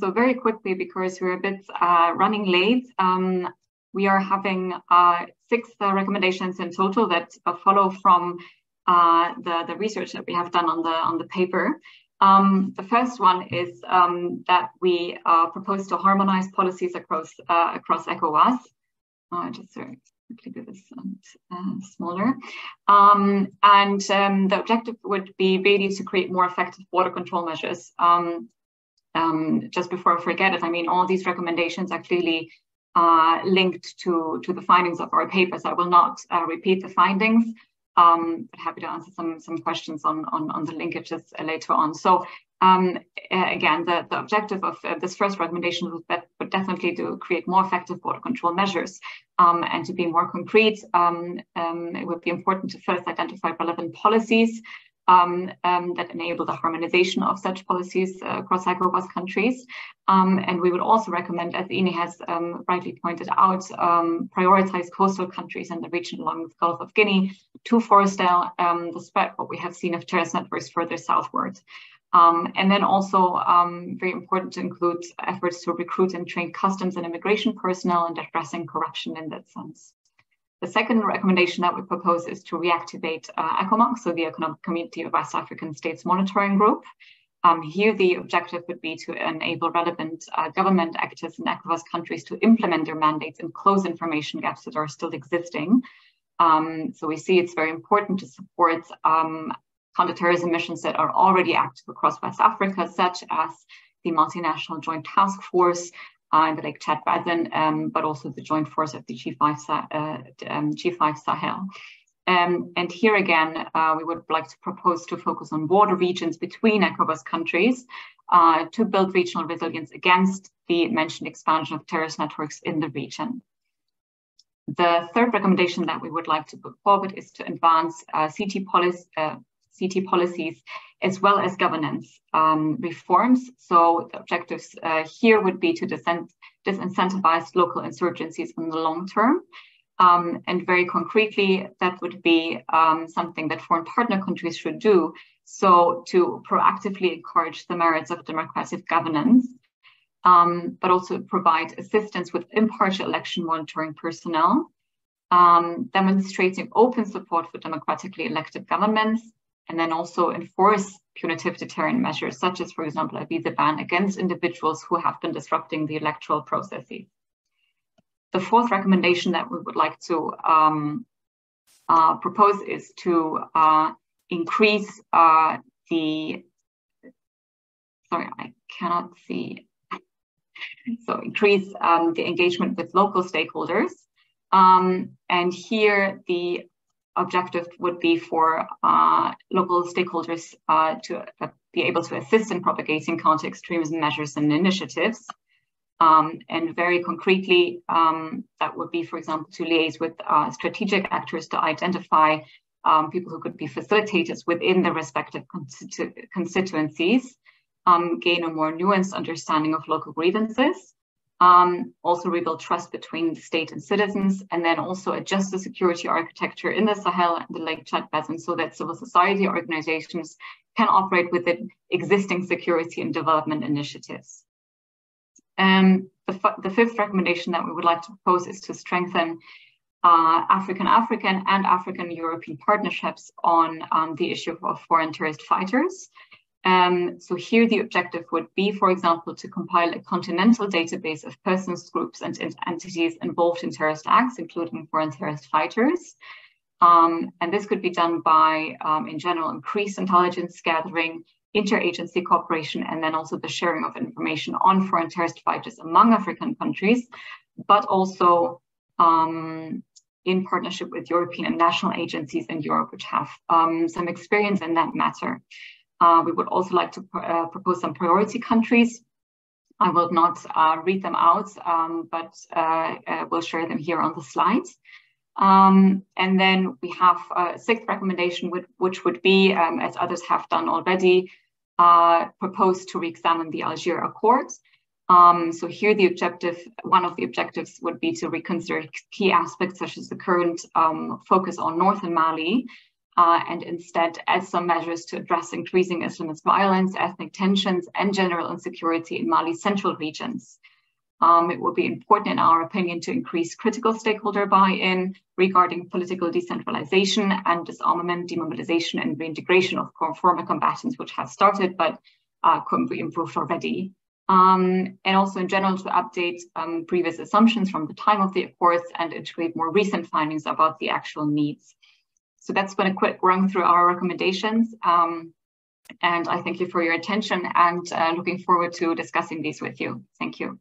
So very quickly, because we're a bit running late, we are having 6 recommendations in total that follow from the research that we have done on the paper. The first one is that we propose to harmonize policies across ECOWAS. Just quickly do this smaller. The objective would be really to create more effective border control measures. Just before I forget it, I mean, all these recommendations are clearly linked to the findings of our paper, so I will not repeat the findings. But happy to answer some questions on the linkages later on. So again, the objective of this first recommendation would definitely to create more effective border control measures. And to be more concrete, it would be important to first identify relevant policies that enable the harmonization of such policies across ECOWAS countries. And we would also recommend, as Ine has rightly pointed out, prioritize coastal countries in the region along the Gulf of Guinea to forestall the spread what we have seen of terrorist networks further southward. And then also very important to include efforts to recruit and train customs and immigration personnel and addressing corruption in that sense. The second recommendation that we propose is to reactivate ECOMOG, so the Economic Community of West African States Monitoring Group. Here, the objective would be to enable relevant government actors in ECOWAS countries to implement their mandates and close information gaps that are still existing. So we see it's very important to support counterterrorism missions that are already active across West Africa, such as the multinational joint task force in the Lake Chad Basin, but also the joint force of the G5 Sahel. And here again, we would like to propose to focus on border regions between ECOWAS countries to build regional resilience against the mentioned expansion of terrorist networks in the region. The third recommendation that we would like to put forward is to advance CT policies as well as governance reforms. So the objectives here would be to disincentivize local insurgencies in the long term. And very concretely, that would be something that foreign partner countries should do. So to proactively encourage the merits of democratic governance, but also provide assistance with impartial election monitoring personnel, demonstrating open support for democratically elected governments, and then also enforce punitive deterrent measures, such as, for example, a visa ban against individuals who have been disrupting the electoral processes. The fourth recommendation that we would like to propose is to increase increase the engagement with local stakeholders. And here the objective would be for local stakeholders to be able to assist in propagating counter extremism measures and initiatives. And very concretely, that would be, for example, to liaise with strategic actors to identify people who could be facilitators within the respective constituencies, gain a more nuanced understanding of local grievances, also rebuild trust between the state and citizens, and then also adjust the security architecture in the Sahel and the Lake Chad Basin so that civil society organizations can operate within existing security and development initiatives. The fifth recommendation that we would like to propose is to strengthen African and African-European partnerships on the issue of foreign terrorist fighters. So here the objective would be, for example, to compile a continental database of persons, groups, and entities involved in terrorist acts, including foreign terrorist fighters. And this could be done by, in general, increased intelligence gathering, interagency cooperation, and then also the sharing of information on foreign terrorist fighters among African countries, but also in partnership with European and national agencies in Europe, which have some experience in that matter. We would also like to propose some priority countries. I will not read them out, but we'll share them here on the slides. And then we have a sixth recommendation, which would be, as others have done already, proposed to re-examine the Algiers Accords. So here the objective, one of the objectives would be to reconsider key aspects such as the current focus on northern Mali, and instead add some measures to address increasing Islamist violence, ethnic tensions, and general insecurity in Mali's central regions. It will be important, in our opinion, to increase critical stakeholder buy-in regarding political decentralization and disarmament, demobilization, and reintegration of former combatants, which has started but couldn't be improved already. And also in general to update previous assumptions from the time of the Accords and integrate more recent findings about the actual needs. So that's been a quick run through our recommendations. And I thank you for your attention and looking forward to discussing these with you. Thank you.